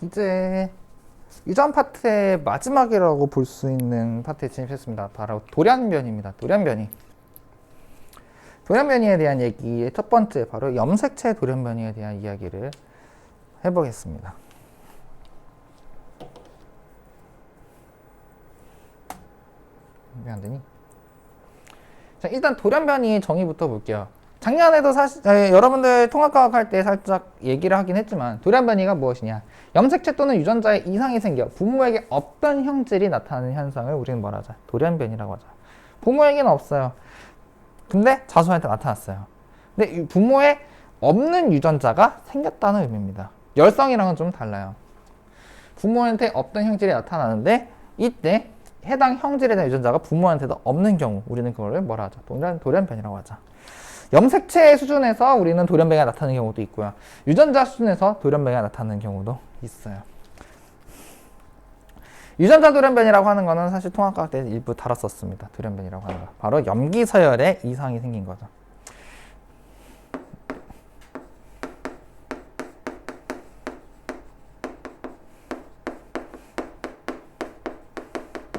이제 이전 파트의 마지막이라고 볼 수 있는 파트에 진입했습니다. 바로 돌연변입니다. 돌연변이. 돌연변이에 대한 얘기의 첫 번째, 바로 염색체 돌연변이에 대한 이야기를 해보겠습니다. 왜 안 되니? 자, 일단 돌연변이 정의부터 볼게요. 작년에도 사실 여러분들 통합과학 할 때 살짝 얘기를 하긴 했지만, 돌연변이가 무엇이냐? 염색체 또는 유전자에 이상이 생겨 부모에게 없던 형질이 나타나는 현상을 우리는 뭐라 하자? 돌연변이라고 하자. 부모에게는 없어요. 근데 자손한테 나타났어요. 근데 부모에 없는 유전자가 생겼다는 의미입니다. 열성이랑은 좀 달라요. 부모한테 없던 형질이 나타나는데 이때 해당 형질에 대한 유전자가 부모한테도 없는 경우, 우리는 그거를 뭐라 하죠? 돌연변이라고 하자. 염색체 수준에서 우리는 돌연변이가 나타나는 경우도 있고요. 유전자 수준에서 돌연변이가 나타나는 경우도 있어요. 유전자 돌연변이라고 하는 거는 사실 통합과학 때 일부 다뤘었습니다. 돌연변이라고 하는 거. 바로 염기서열에 이상이 생긴 거죠.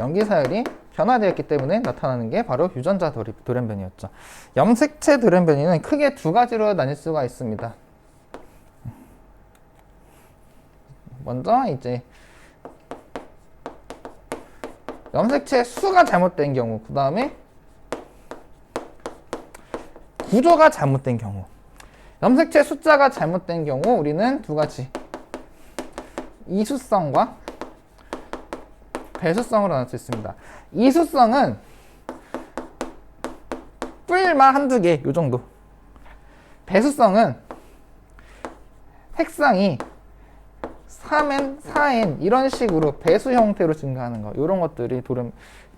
염기서열이 변화되었기 때문에 나타나는 게 바로 유전자 돌연변이었죠. 염색체 돌연변이는 크게 두 가지로 나뉠 수가 있습니다. 먼저 이제 염색체 수가 잘못된 경우, 그 다음에 구조가 잘못된 경우. 염색체 숫자가 잘못된 경우 우리는 두 가지, 이수성과 배수성으로 나눌 수 있습니다. 이수성은 뿔만 한두 개, 요 정도. 배수성은 색상이 3N, 4N 이런 식으로 배수 형태로 증가하는 거, 이런 것들이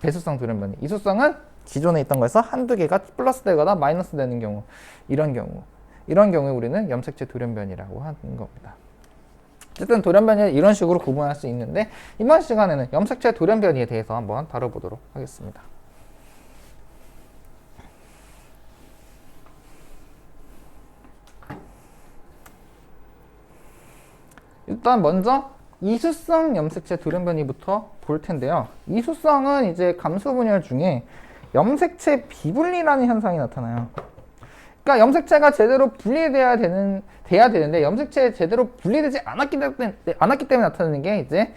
배수성 돌연변이. 이수성은 기존에 있던 거에서 한두 개가 플러스 되거나 마이너스 되는 경우, 이런 경우에 우리는 염색체 돌연변이라고 하는 겁니다. 어쨌든 돌연변이를 이런 식으로 구분할 수 있는데, 이번 시간에는 염색체 돌연변이에 대해서 한번 다뤄보도록 하겠습니다. 일단 먼저 이수성 염색체 돌연변이부터 볼 텐데요. 이수성은 이제 감수 분열 중에 염색체 비분리라는 현상이 나타나요. 그러니까 염색체가 제대로 분리돼야 되는데 염색체 제대로 분리되지 않았기 때문에 나타나는 게 이제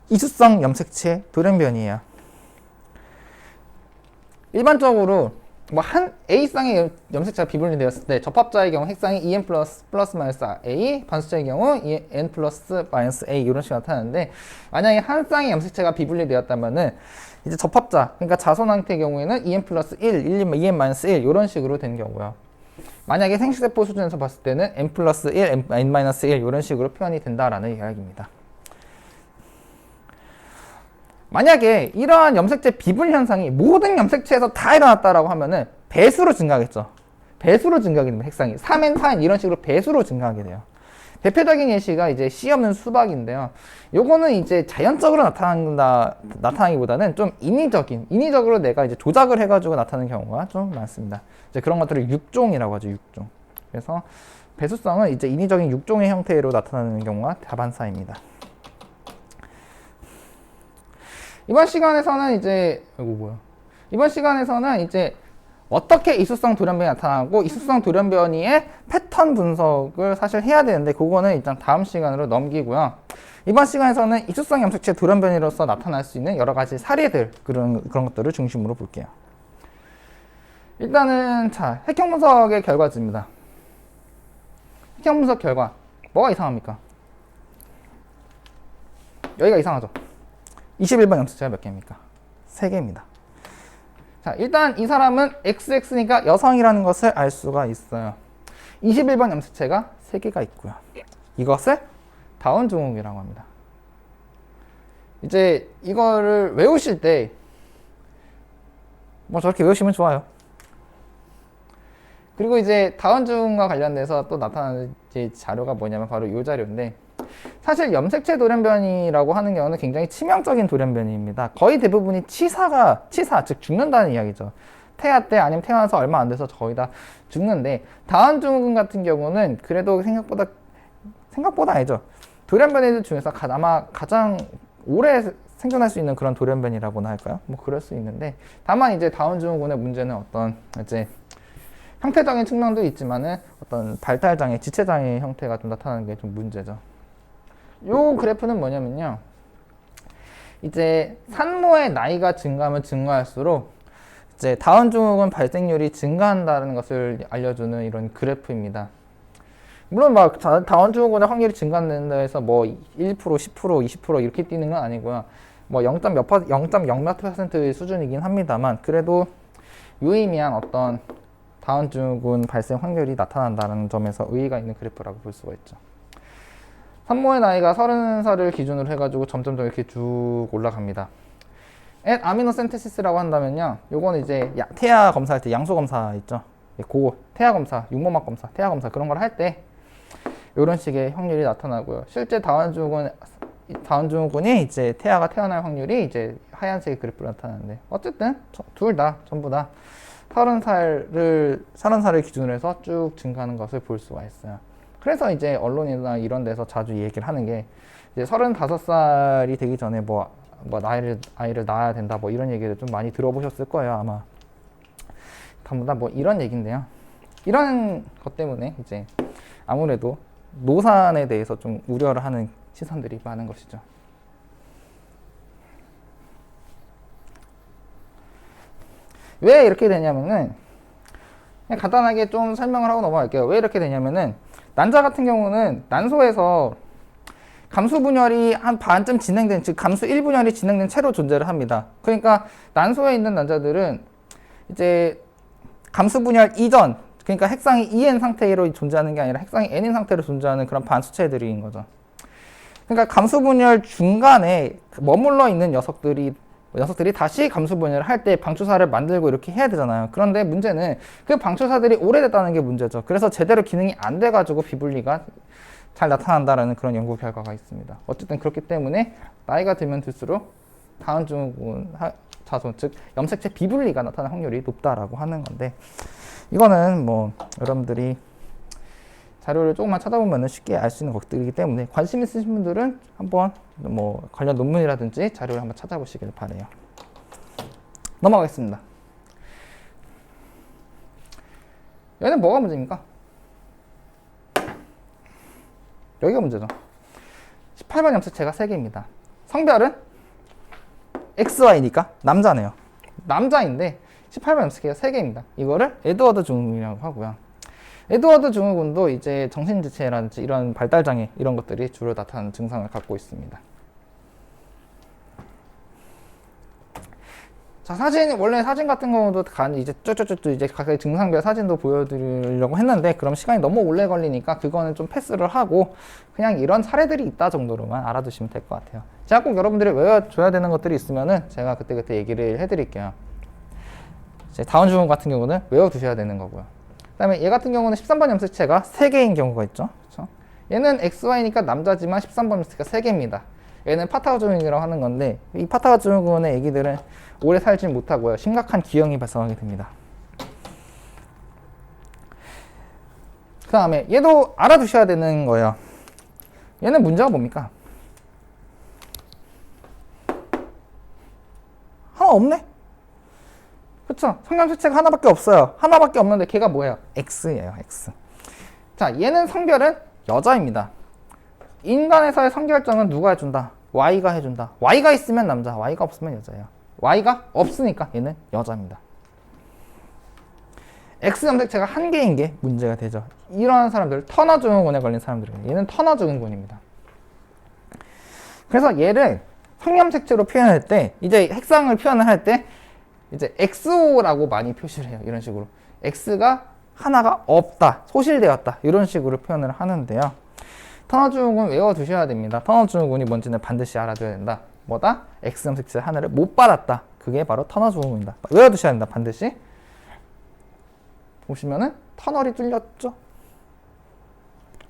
이수성 염색체 돌연변이에요. 일반적으로 뭐 한 A쌍의 염색체가 비분리되었을 때 접합자의 경우 핵쌍이 EN 플러스 마이너스 A, 반수자의 경우 N 플러스 마이너스 A 이런 식으로 나타나는데, 만약에 한 쌍의 염색체가 비분리되었다면은 이제 접합자, 그러니까 자손한테의 경우에는 EN 플러스 1, EN 마이너스 1 이런 식으로 되는 경우고요. 만약에 생식세포 수준에서 봤을 때는 N 플러스 1, N 마이너스 1 이런 식으로 표현이 된다라는 이야기입니다. 만약에 이러한 염색체 비분 현상이 모든 염색체에서 다 일어났다라고 하면은 배수로 증가하겠죠. 배수로 증가하게 됩니다. 핵상이 3N, 4N 이런 식으로 배수로 증가하게 돼요. 대표적인 예시가 이제 씨 없는 수박인데요. 요거는 이제 자연적으로 나타나기보다는 좀 인위적으로 내가 이제 조작을 해가지고 나타나는 경우가 좀 많습니다. 이제 그런 것들을 육종이라고 하죠. 육종. 그래서 배수성은 이제 인위적인 육종의 형태로 나타나는 경우가 다반사입니다. 이번 시간에서는 이제 어떻게 이수성 돌연변이 나타나고 이수성 돌연변이의 패턴 분석을 사실 해야 되는데, 그거는 일단 다음 시간으로 넘기고요. 이번 시간에서는 이수성 염색체 돌연변이로서 나타날 수 있는 여러 가지 사례들, 그런 것들을 중심으로 볼게요. 일단은 자, 핵형 분석의 결과지입니다. 핵형 분석 결과 뭐가 이상합니까? 여기가 이상하죠. 21번 염색체가 몇 개입니까? 3개입니다. 자, 일단 이 사람은 XX니까 여성이라는 것을 알 수가 있어요. 21번 염색체가 3개가 있고요. 이것을 다운 증후군이라고 합니다. 이제 이거를 외우실 때 뭐 저렇게 외우시면 좋아요. 그리고 이제 다운 증후군과 관련돼서 또 나타나는 자료가 뭐냐면 바로 이 자료인데, 사실 염색체 돌연변이라고 하는 경우는 굉장히 치명적인 돌연변이입니다. 거의 대부분이 치사, 즉 죽는다는 이야기죠. 태아 때 아니면 태어나서 얼마 안 돼서 거의 다 죽는데, 다운 증후군 같은 경우는 그래도 생각보다 아니죠. 돌연변이들 중에서 아마 가장 오래 생존할 수 있는 그런 돌연변이라고나 할까요? 뭐 그럴 수 있는데, 다만 이제 다운증후군의 문제는 어떤 이제 형태적인 측면도 있지만은 어떤 발달장애, 지체장애 형태가 좀 나타나는 게 좀 문제죠. 요 그래프는 뭐냐면요, 이제 산모의 나이가 증가하면 증가할수록 이제 다운증후군 발생률이 증가한다는 것을 알려주는 이런 그래프입니다. 물론 막 다운증후군의 확률이 증가한다 해서 뭐 1%, 10%, 20% 이렇게 뛰는 건 아니고요. 뭐 0.0몇 퍼센트 수준이긴 합니다만, 그래도 유의미한 어떤 다운증후군 발생 확률이 나타난다는 점에서 의의가 있는 그래프라고 볼 수가 있죠. 산모의 나이가 30살을 기준으로 해가지고 점점점 이렇게 쭉 올라갑니다. 아미노센테시스라고 한다면요, 요거는 이제 태아 검사할 때 양소 검사 있죠. 그 태아 검사, 육모막 검사, 태아 검사 그런 걸 할 때 이런 식의 확률이 나타나고요. 실제 다운증후군이 이제 태아가 태어날 확률이 이제 하얀색 그래프로 나타나는데, 어쨌든 둘 다 전부 다 30살을 기준으로 해서 쭉 증가하는 것을 볼 수가 있어요. 그래서 이제 언론이나 이런 데서 자주 얘기를 하는 게, 이제 35살이 되기 전에 아이를 낳아야 된다, 뭐 이런 얘기를 좀 많이 들어보셨을 거예요, 아마. 전부 다 뭐 이런 얘기인데요. 이런 것 때문에 이제 아무래도 노산에 대해서 좀 우려를 하는 시선들이 많은 것이죠. 왜 이렇게 되냐면은, 그냥 간단하게 좀 설명을 하고 넘어갈게요. 왜 이렇게 되냐면은, 난자 같은 경우는 난소에서 감수 분열이 한 반쯤 진행된, 즉 감수 1분열이 진행된 채로 존재를 합니다. 그러니까 난소에 있는 난자들은 이제 감수 분열 이전, 그러니까 핵상이 EN 상태로 존재하는 게 아니라 핵상이 N인 상태로 존재하는 그런 반수체들인 거죠. 그러니까 감수 분열 중간에 머물러 있는 녀석들이 다시 감수 분열을 할 때 방추사를 만들고 이렇게 해야 되잖아요. 그런데 문제는 그 방추사들이 오래됐다는 게 문제죠. 그래서 제대로 기능이 안 돼가지고 비분리가 잘 나타난다라는 그런 연구 결과가 있습니다. 어쨌든 그렇기 때문에 나이가 들면 들수록 다운증후군 자손, 즉 염색체 비분리가 나타날 확률이 높다라고 하는 건데, 이거는 뭐 여러분들이 자료를 조금만 찾아보면 쉽게 알 수 있는 것들이기 때문에 관심 있으신 분들은 한번 뭐 관련 논문이라든지 자료를 한번 찾아보시길 바래요. 넘어가겠습니다. 얘는 뭐가 문제입니까? 여기가 문제죠. 18번 염색체가 3개입니다. 성별은 XY니까 남자네요. 남자인데 18번 염색체가 3개입니다. 이거를 에드워드 증후군이라고 하고요. 에드워드 증후군도 이제 정신지체라든지 이런 발달장애 이런 것들이 주로 나타나는 증상을 갖고 있습니다. 자, 원래 사진 같은 경우도 이제 쭈쭈쭈쭈 이제 각각의 증상별 사진도 보여드리려고 했는데, 그럼 시간이 너무 오래 걸리니까 그거는 좀 패스를 하고 그냥 이런 사례들이 있다 정도로만 알아두시면 될 것 같아요. 제가 꼭 여러분들이 외워줘야 되는 것들이 있으면은 제가 그때그때 얘기를 해드릴게요. 이제 다운증후군 같은 경우는 외워두셔야 되는 거고요. 그 다음에 얘 같은 경우는 13번 염색체가 3개인 경우가 있죠. 그렇죠? 얘는 XY니까 남자지만 13번 염색체가 3개입니다. 얘는 파타고 증후군이라고 하는 건데, 이 파타고 증후군의 애기들은 오래 살지 못하고요, 심각한 기형이 발생하게 됩니다. 그 다음에 얘도 알아두셔야 되는 거예요. 얘는 문제가 뭡니까? 하나 없네? 그쵸? 성염색체가 하나밖에 없어요. 하나밖에 없는데 걔가 뭐예요? X예요, X. 자, 얘는 성별은 여자입니다. 인간에서의 성결정은 누가 해준다? Y가 해준다. Y가 있으면 남자, Y가 없으면 여자예요. Y가 없으니까 얘는 여자입니다. X 염색체가 1개인 게 문제가 되죠. 이러한 사람들, 터너 증후군에 걸린 사람들은 얘는 터너 증후군입니다. 그래서 얘를 성염색체로 표현할 때, 이제 핵상을 표현을 할 때 이제 XO라고 많이 표시를 해요. 이런 식으로 X가 하나가 없다, 소실되었다, 이런 식으로 표현을 하는데요. 터너 증후군 외워두셔야 됩니다. 터너 증후군이 뭔지는 반드시 알아둬야 된다. 뭐다? X 염색체 하나를 못 받았다. 그게 바로 터너 증후군입니다. 외워두셔야 된다, 반드시. 보시면은 터널이 뚫렸죠?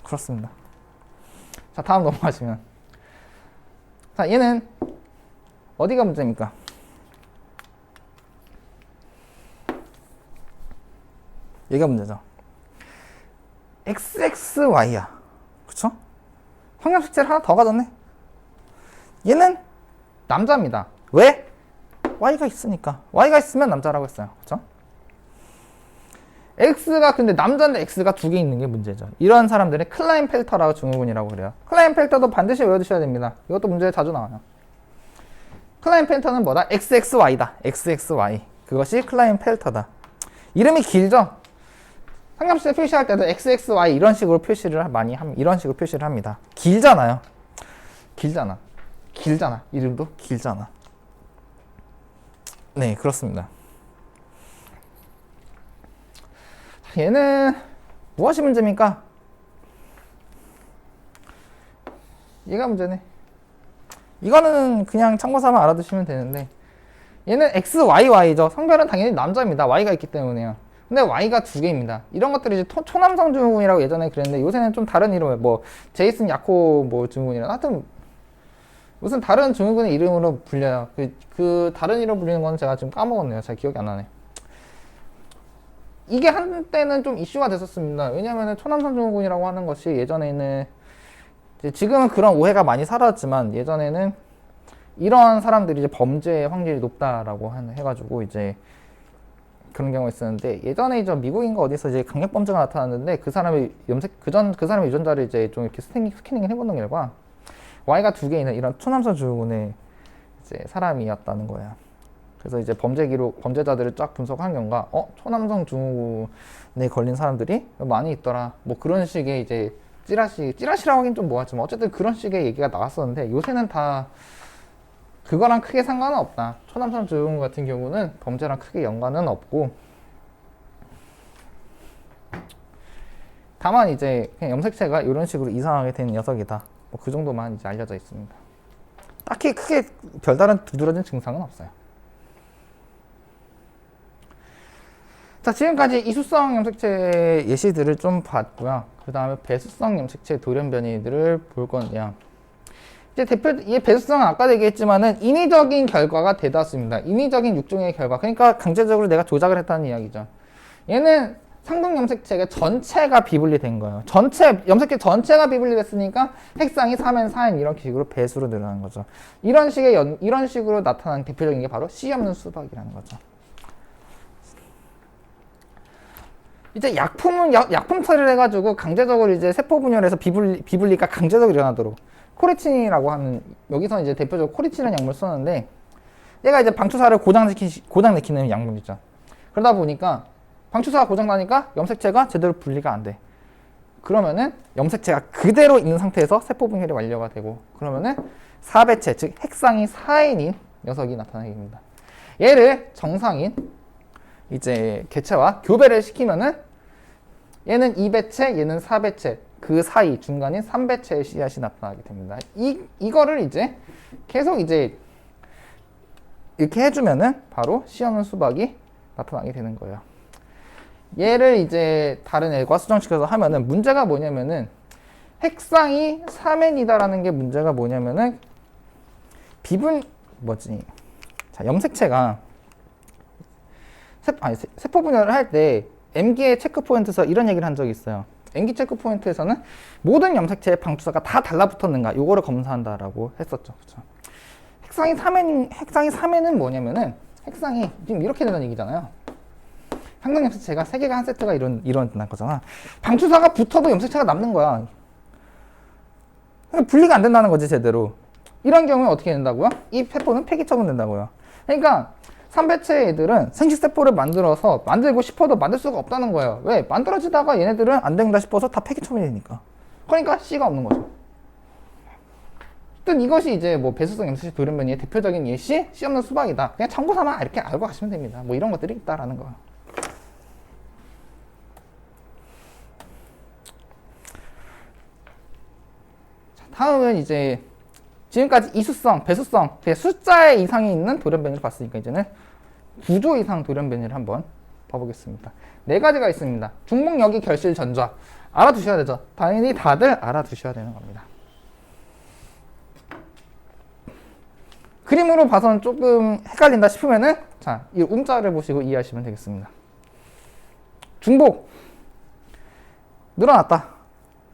그렇습니다. 자, 다음 넘어가시면, 자, 얘는 어디가 문제입니까? 얘가 문제죠. XXY야. 그쵸? 성염색체를 하나 더 가졌네. 얘는 남자입니다. 왜? Y가 있으니까. Y가 있으면 남자라고 했어요. 그쵸? X가 근데 남자인데 X가 두 개 있는 게 문제죠. 이런 사람들은 클라인펠터라고 증후군이라고 그래요. 클라인펠터도 반드시 외워두셔야 됩니다. 이것도 문제에 자주 나와요. 클라인펠터는 뭐다? XXY다. XXY. 그것이 클라인펠터다. 이름이 길죠? 상gam수에 표시할 때도 XXY 이런 식으로 표시를 많이 이런 식으로 표시를 합니다. 길잖아요. 길잖아. 길잖아. 이름도 길잖아. 네, 그렇습니다. 얘는 무엇이 문제입니까? 얘가 문제네. 이거는 그냥 참고삼아 알아두시면 되는데 얘는 XYY죠. 성별은 당연히 남자입니다. Y가 있기 때문에요. 근데 Y가 두 개입니다. 이런 것들이 이제 초남성 증후군이라고 예전에 그랬는데 요새는 좀 다른 이름을 뭐 제이슨 야코 뭐 증후군이라 하여튼 무슨 다른 증후군의 이름으로 불려요. 그 다른 이름 불리는 건 제가 지금 까먹었네요. 잘 기억이 안 나네. 이게 한때는 좀 이슈가 됐었습니다. 왜냐하면 초남성 증후군이라고 하는 것이 예전에는 지금은 그런 오해가 많이 사라졌지만 예전에는 이런 사람들이 이제 범죄의 확률이 높다라고 해가지고 이제 그런 경우가 있었는데 예전에 이제 미국인가 어디서 이제 강력 범죄가 나타났는데 그 사람의 그 사람의 유전자를 이제 좀 이렇게 스캐닝을 해보는 결과 Y가 두 개 있는 이런 초남성 증후군의 이제 사람이었다는 거예요. 그래서 이제 범죄자들을 쫙 분석한 경우가 초남성 증후군에 걸린 사람들이 많이 있더라. 뭐 그런 식의 이제 찌라시라고 하긴 좀 뭐하지만 어쨌든 그런 식의 얘기가 나왔었는데 요새는 다 그거랑 크게 상관은 없다. 초남성 증후군 같은 경우는 범죄랑 크게 연관은 없고 다만 이제 그냥 염색체가 이런 식으로 이상하게 된 녀석이다. 뭐 그 정도만 이제 알려져 있습니다. 딱히 크게 별다른 두드러진 증상은 없어요. 자, 지금까지 이수성 염색체 예시들을 좀 봤고요. 그 다음에 배수성 염색체 돌연변이들을 볼 건데요. 이제 이 배수성은 아까도 얘기했지만은 인위적인 결과가 대다수입니다. 인위적인 육종의 결과. 그러니까 강제적으로 내가 조작을 했다는 이야기죠. 얘는 상동 염색체가 전체가 비분리된 거예요. 염색체 전체가 비분리됐으니까 핵상이 3n, 4n 이런 식으로 배수로 늘어나는 거죠. 이런 식으로 나타나는 대표적인 게 바로 씨 없는 수박이라는 거죠. 이제 약품 처리를 해가지고 강제적으로 이제 세포 분열해서 비분리가 강제적으로 일어나도록 코리친이라고 하는 여기서 이제 대표적으로 코리친이라는 약물을 썼는데 얘가 이제 방추사를 고장시키는 약물이죠. 그러다 보니까 방추사가 고장나니까 염색체가 제대로 분리가 안 돼. 그러면은 염색체가 그대로 있는 상태에서 세포 분열이 완료가 되고 그러면은 사배체 즉 핵상이 4n인 녀석이 나타나게 됩니다. 얘를 정상인 이제 개체와 교배를 시키면은 얘는 2배체, 얘는 4배체, 그 사이 중간인 3배체의 씨앗이 나타나게 됩니다. 이거를 이제 계속 이제 이렇게 해주면은 바로 씨 없는 수박이 나타나게 되는 거예요. 얘를 이제 다른 애과 수정시켜서 하면은 문제가 뭐냐면은 핵상이 3n이다라는 게 문제가 뭐냐면은 자, 염색체가 세포 분열을 할 때 M기의 체크 포인트에서 이런 얘기를 한 적이 있어요. M기 체크 포인트에서는 모든 염색체의 방추사가 다 달라붙었는가 요거를 검사한다라고 했었죠. 그렇죠? 핵상이 3n은 뭐냐면은 핵상이 지금 이렇게 된다는 얘기잖아요. 상당 염색체가 3개가 한 세트가 일어난 거잖아. 방추사가 붙어도 염색체가 남는 거야. 분리가 안 된다는 거지 제대로. 이런 경우에 어떻게 된다고요? 이 세포는 폐기 처분된다고요. 그러니까 3배체 애들은 생식세포를 만들고 싶어도 만들 수가 없다는 거예요. 왜? 만들어지다가 얘네들은 안 된다 싶어서 다 폐기 처분이 되니까. 그러니까 C가 없는 거죠. 어쨌든 이것이 이제 뭐 배수성 염색체 돌연변이의 대표적인 예시 C 없는 수박이다. 그냥 참고삼아 이렇게 알고 가시면 됩니다. 뭐 이런 것들이 있다라는 거. 자, 다음은 이제 지금까지 이수성, 배수성, 숫자의 이상이 있는 돌연변이를 봤으니까 이제는 구조 이상 돌연변이를 한번 봐보겠습니다. 4가지가 있습니다. 중목, 역이, 결실, 전좌. 알아두셔야 되죠. 당연히 다들 알아두셔야 되는 겁니다. 그림으로 봐서는 조금 헷갈린다 싶으면은 자, 이 음자를 보시고 이해하시면 되겠습니다. 중복 늘어났다.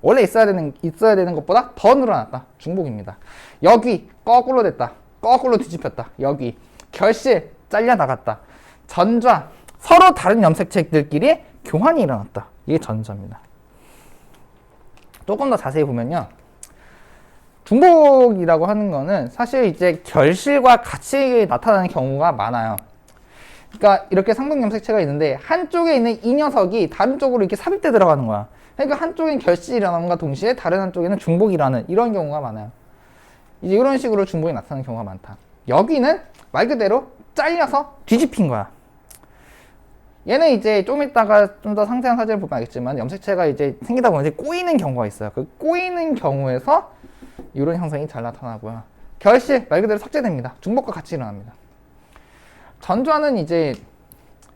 원래 있어야 되는 것보다 더 늘어났다. 중복입니다. 여기 거꾸로 됐다. 거꾸로 뒤집혔다. 여기 결실 잘려나갔다. 전좌 서로 다른 염색체들끼리 교환이 일어났다. 이게 전좌입니다. 조금 더 자세히 보면요. 중복이라고 하는 거는 사실 이제 결실과 같이 나타나는 경우가 많아요. 그러니까 이렇게 상동 염색체가 있는데 한쪽에 있는 이 녀석이 다른 쪽으로 이렇게 삽입돼 들어가는 거야. 그러니까 한쪽엔 결실이 일어남과 동시에 다른 한쪽에는 중복이라는 이런 경우가 많아요. 이제 이런 식으로 중복이 나타나는 경우가 많다. 여기는 말 그대로 잘려서 뒤집힌 거야. 얘는 이제 좀 이따가 좀 더 상세한 사진을 보면 알겠지만 염색체가 이제 생기다 보면 이제 꼬이는 경우가 있어요. 그 꼬이는 경우에서 이런 형상이 잘 나타나고요. 결실 말 그대로 삭제됩니다. 중복과 같이 일어납니다. 전좌는 이제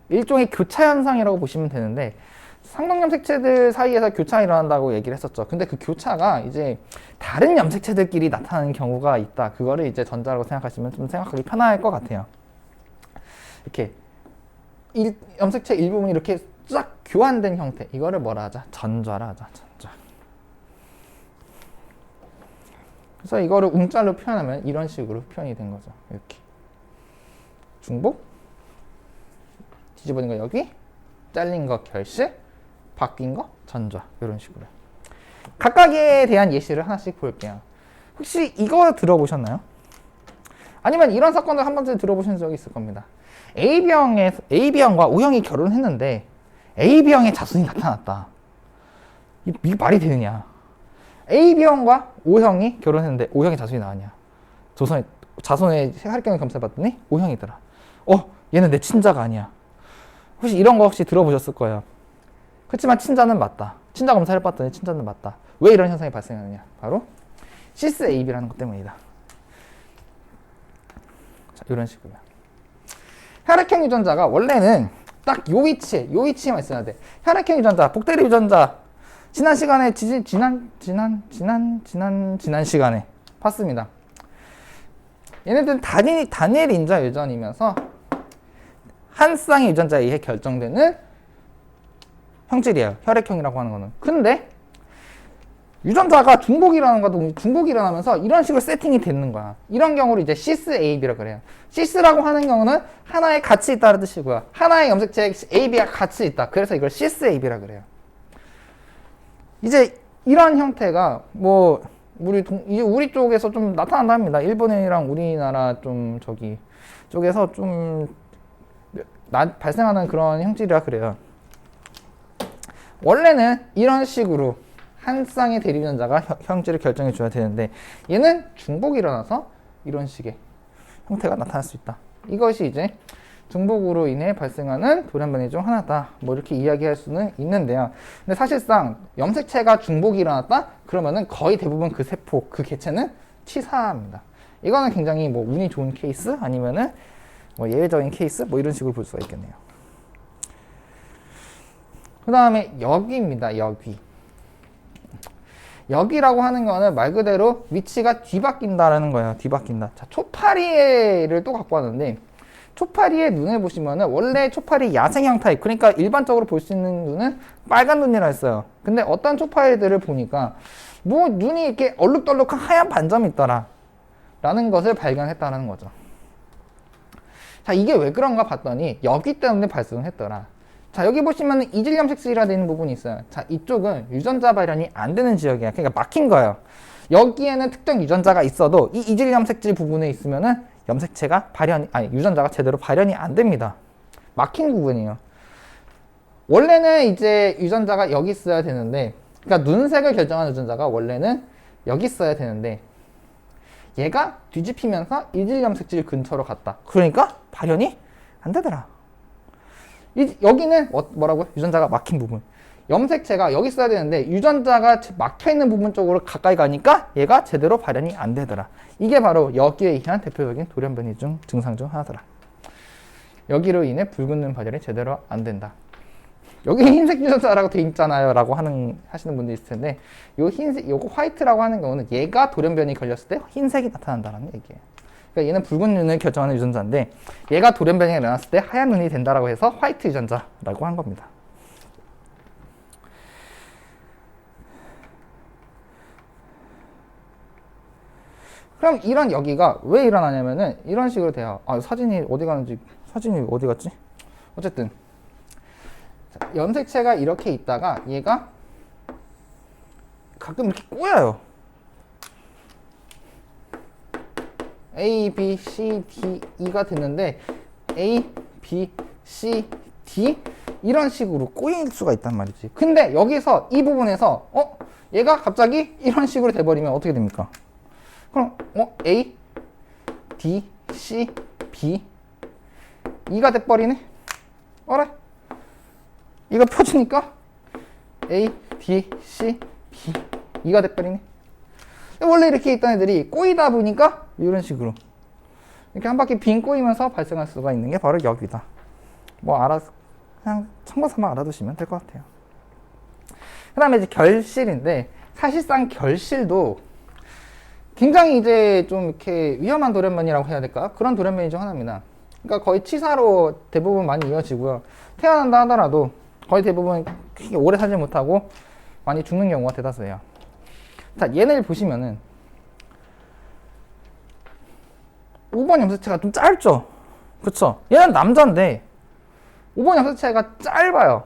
일종의 교차 현상이라고 보시면 되는데 상동 염색체들 사이에서 교차가 일어난다고 얘기를 했었죠. 근데 그 교차가 이제 다른 염색체들끼리 나타나는 경우가 있다. 그거를 이제 전자라고 생각하시면 좀 생각하기 편할 것 같아요. 이렇게 염색체 일부분이 이렇게 쫙 교환된 형태. 이거를 뭐라 하자? 전좌라 하자. 전좌. 그래서 이거를 움짤로 표현하면 이런 식으로 표현이 된 거죠. 이렇게. 중복. 뒤집어진 거 여기. 잘린 거 결실. 바뀐 거 전좌. 이런 식으로. 각각에 대한 예시를 하나씩 볼게요. 혹시 이거 들어보셨나요? 아니면 이런 사건을 한 번쯤 들어보신 적이 있을 겁니다. AB형과 O형이 결혼했는데 AB형의 자손이 나타났다. 이게 말이 되느냐? AB형과 O형이 결혼했는데 O형의 자손이 나왔냐? 자손의 혈액경을 검사해봤더니 O형이더라. 얘는 내 친자가 아니야. 혹시 이런 거 혹시 들어보셨을 거예요. 그렇지만 친자는 맞다. 친자 검사를 해봤더니 친자는 맞다. 왜 이런 현상이 발생하느냐? 바로 cis-AB라는 것 때문이다. 자, 이런 식으로요. 혈액형 유전자가 원래는 딱 요 위치에만 있어야 돼. 혈액형 유전자, 복대리 유전자. 지난 시간에 지난 시간에 봤습니다. 얘네들은 단일 인자 유전이면서 한 쌍의 유전자에 의해 결정되는 형질이에요. 혈액형이라고 하는 거는. 근데 유전자가 중복이 일어나면서 이런 식으로 세팅이 되는 거야. 이런 경우를 이제 cis-AB라고 그래요. cis라고 하는 경우는 하나에 같이 있다는 뜻이고요. 하나의 염색체 AB가 같이 있다. 그래서 이걸 cis-AB라고 그래요. 이제 이런 형태가 뭐 우리 쪽에서 좀 나타난다 합니다. 일본이랑 우리나라 쪽에서 좀 발생하는 그런 형질이라 그래요. 원래는 이런 식으로 한 쌍의 대립유전자가 형질을 결정해 줘야 되는데 얘는 중복이 일어나서 이런 식의 형태가 나타날 수 있다. 이것이 이제 중복으로 인해 발생하는 돌연변이 중 하나다. 뭐 이렇게 이야기할 수는 있는데요. 근데 사실상 염색체가 중복이 일어났다? 그러면은 거의 대부분 그 세포, 그 개체는 치사합니다. 이거는 굉장히 뭐 운이 좋은 케이스 아니면은 뭐 예외적인 케이스 뭐 이런 식으로 볼 수가 있겠네요. 그 다음에 여기입니다. 여기라고 하는 거는 말 그대로 위치가 뒤바뀐다라는 거예요. 뒤바뀐다. 자, 초파리를 또 갖고 왔는데 초파리의 눈을 보시면은 원래 초파리 야생형 타입, 그러니까 일반적으로 볼 수 있는 눈은 빨간 눈이라 했어요. 근데 어떤 초파리들을 보니까 뭐 눈이 이렇게 얼룩덜룩한 하얀 반점이 있더라 라는 것을 발견했다는 거죠. 자, 이게 왜 그런가 봤더니 여기 때문에 발생했더라. 자, 여기 보시면 이질염색질이라 되어 있는 부분이 있어요. 자, 이쪽은 유전자 발현이 안 되는 지역이야. 그러니까 막힌 거예요. 여기에는 특정 유전자가 있어도 이 이질염색질 부분에 있으면은 유전자가 제대로 발현이 안 됩니다. 막힌 부분이에요. 원래는 이제 유전자가 여기 있어야 되는데, 그러니까 눈색을 결정하는 유전자가 원래는 여기 있어야 되는데, 얘가 뒤집히면서 이질염색질 근처로 갔다. 그러니까 발현이 안 되더라. 여기는 뭐라고요? 유전자가 막힌 부분. 염색체가 여기 있어야 되는데 유전자가 막혀있는 부분 쪽으로 가까이 가니까 얘가 제대로 발현이 안 되더라. 이게 바로 여기에 의한 대표적인 돌연변이 증상 중 하나더라. 여기로 인해 붉은 눈 발현이 제대로 안 된다. 여기 흰색 유전자라고 돼 있잖아요 라고 하시는 분들이 있을 텐데 요거 화이트라고 하는 경우는 얘가 돌연변이 걸렸을 때 흰색이 나타난다는 얘기예요. 그러니까 얘는 붉은 눈을 결정하는 유전자인데 얘가 돌연변이가 일어났을 때 하얀 눈이 된다라고 해서 화이트 유전자라고 한 겁니다. 그럼 이런 여기가 왜 일어나냐면은 이런 식으로 돼요. 아, 사진이 어디 가는지, 사진이 어디 갔지? 어쨌든 자, 염색체가 이렇게 있다가 얘가 가끔 이렇게 꼬여요. A, B, C, D, E가 됐는데 A, B, C, D 이런 식으로 꼬일 수가 있단 말이지. 근데 여기서 이 부분에서 얘가 갑자기 이런 식으로 돼버리면 어떻게 됩니까? 그럼 A, D, C, B E가 돼버리네? 어래? 이거 펴지니까 A, D, C, B E가 돼버리네? 원래 이렇게 있던 애들이 꼬이다 보니까 이런 식으로 이렇게 한 바퀴 빙 꼬이면서 발생할 수가 있는 게 바로 여기다. 뭐 그냥 참고 삼아 알아두시면 될 것 같아요. 그 다음에 이제 결실인데 사실상 결실도 굉장히 이제 좀 이렇게 위험한 돌연변이라고 해야 될까? 그런 돌연변이 중 하나입니다. 그러니까 거의 치사로 대부분 많이 이어지고요. 태어난다 하더라도 거의 대부분 크게 오래 살지 못하고 많이 죽는 경우가 대다수예요. 자, 얘네를 보시면은 5번 염색체가 좀 짧죠? 그쵸? 얘는 남자인데 5번 염색체가 짧아요.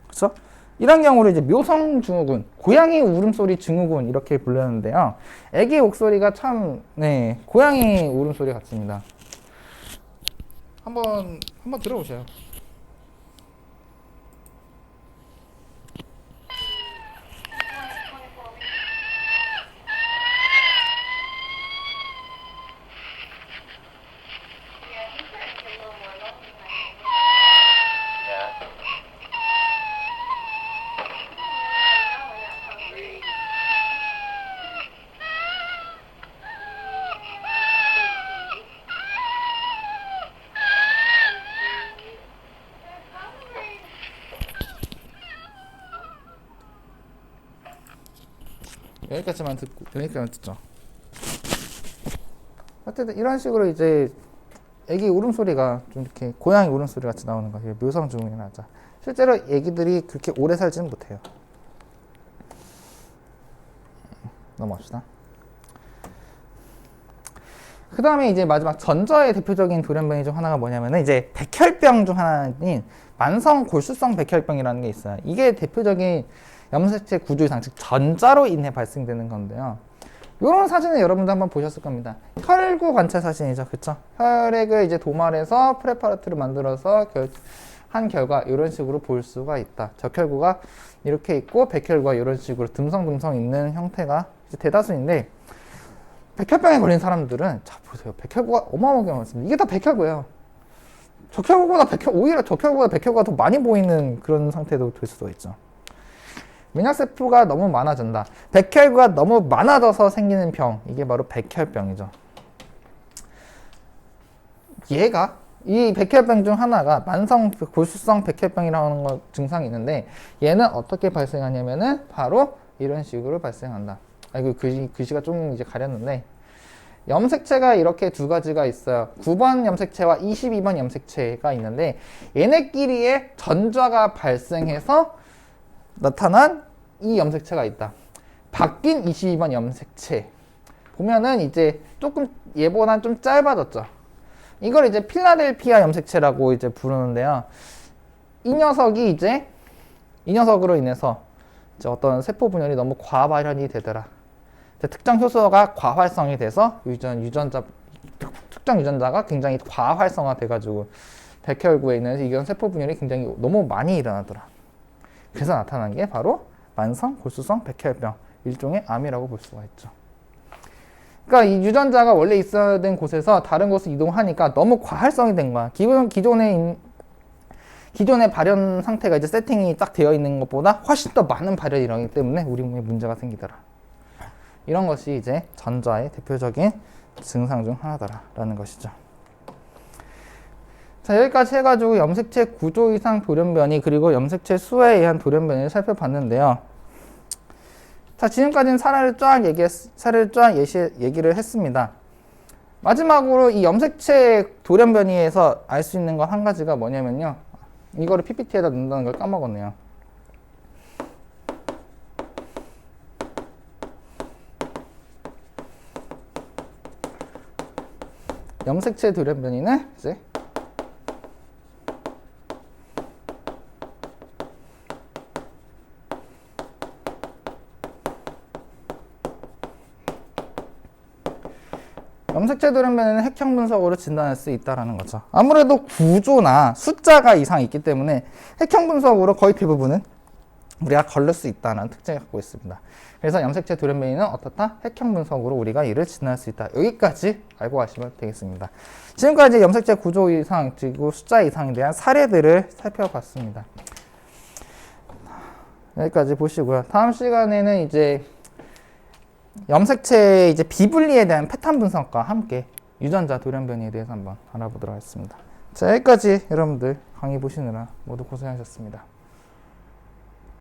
그쵸? 이런 경우를 이제 묘성증후군, 고양이 울음소리 증후군 이렇게 부르는데요. 애기 목소리가 참, 네, 고양이 울음소리 같습니다. 한번 들어보세요. 여기까지만 듣죠. 하여튼 이런 식으로 이제 애기 울음소리가 좀 이렇게 고양이 울음소리 같이 나오는 거예요. 묘성증후군이라 하죠. 실제로 애기들이 그렇게 오래 살지는 못해요. 넘어갑시다. 그 다음에 이제 마지막 전저의 대표적인 돌연변이 중 하나가 뭐냐면은 이제 백혈병 중 하나인 만성 골수성 백혈병이라는 게 있어요. 이게 대표적인 염색체 구조 이상, 즉 전자로 인해 발생되는 건데요. 이런 사진을 여러분도 한번 보셨을 겁니다. 혈구 관찰 사진이죠, 그쵸? 혈액을 이제 도말해서 프레파라트를 만들어서 한 결과 이런 식으로 볼 수가 있다. 적혈구가 이렇게 있고 백혈구가 이런 식으로 듬성듬성 있는 형태가 이제 대다수인데, 백혈병에 걸린 사람들은 자 보세요, 백혈구가 어마어마하게 많습니다. 이게 다 백혈구예요. 오히려 적혈구보다 백혈구가 더 많이 보이는 그런 상태도 될 수도 있죠. 면역세포가 너무 많아진다. 백혈구가 너무 많아져서 생기는 병, 이게 바로 백혈병이죠. 이 백혈병 중 하나가 만성 골수성 백혈병이라는 증상이 있는데, 얘는 어떻게 발생하냐면은 바로 이런 식으로 발생한다. 이거 글씨가 좀 이제 가렸는데, 염색체가 이렇게 두 가지가 있어요. 9번 염색체와 22번 염색체가 있는데, 얘네끼리의 전자가 발생해서 나타난 이 염색체가 있다. 바뀐 22번 염색체 보면은 이제 조금 얘보다는 좀 짧아졌죠. 이걸 이제 필라델피아 염색체라고 이제 부르는데요. 이 녀석으로 인해서 이제 어떤 세포 분열이 너무 과발현이 되더라. 특정 효소가 과활성이 돼서 특정 유전자가 굉장히 과활성화 돼가지고 백혈구에 있는 이런 세포 분열이 굉장히 너무 많이 일어나더라. 그래서 나타난 게 바로 만성 골수성 백혈병, 일종의 암이라고 볼 수가 있죠. 그러니까 이 유전자가 원래 있어야 된 곳에서 다른 곳으로 이동하니까 너무 과활성이 된 거야. 기존의 발현 상태가 이제 세팅이 딱 되어 있는 것보다 훨씬 더 많은 발현이 일어나기 때문에 우리 몸에 문제가 생기더라. 이런 것이 이제 전자의 대표적인 증상 중 하나더라라는 것이죠. 자, 여기까지 해가지고 염색체 구조 이상 돌연변이 그리고 염색체 수에 의한 돌연변이를 살펴봤는데요. 자, 지금까지는 사례를 쫙 얘기를 했습니다. 마지막으로 이 염색체 돌연변이에서 알 수 있는 건 한 가지가 뭐냐면요. 이거를 PPT에다 넣는다는 걸 까먹었네요. 염색체 돌연변이는 이제 염색체 돌연변이는 핵형 분석으로 진단할 수 있다는 거죠. 아무래도 구조나 숫자가 이상이 있기 때문에 핵형 분석으로 거의 대부분은 우리가 걸릴 수 있다는 특징을 갖고 있습니다. 그래서 염색체 돌연변이는 어떻다? 핵형 분석으로 우리가 이를 진단할 수 있다. 여기까지 알고 가시면 되겠습니다. 지금까지 염색체 구조 이상 그리고 숫자 이상에 대한 사례들을 살펴봤습니다. 여기까지 보시고요. 다음 시간에는 이제 염색체의 이제 비분리에 대한 패턴 분석과 함께 유전자 돌연변이에 대해서 한번 알아보도록 하겠습니다. 자, 여기까지 여러분들 강의 보시느라 모두 고생하셨습니다.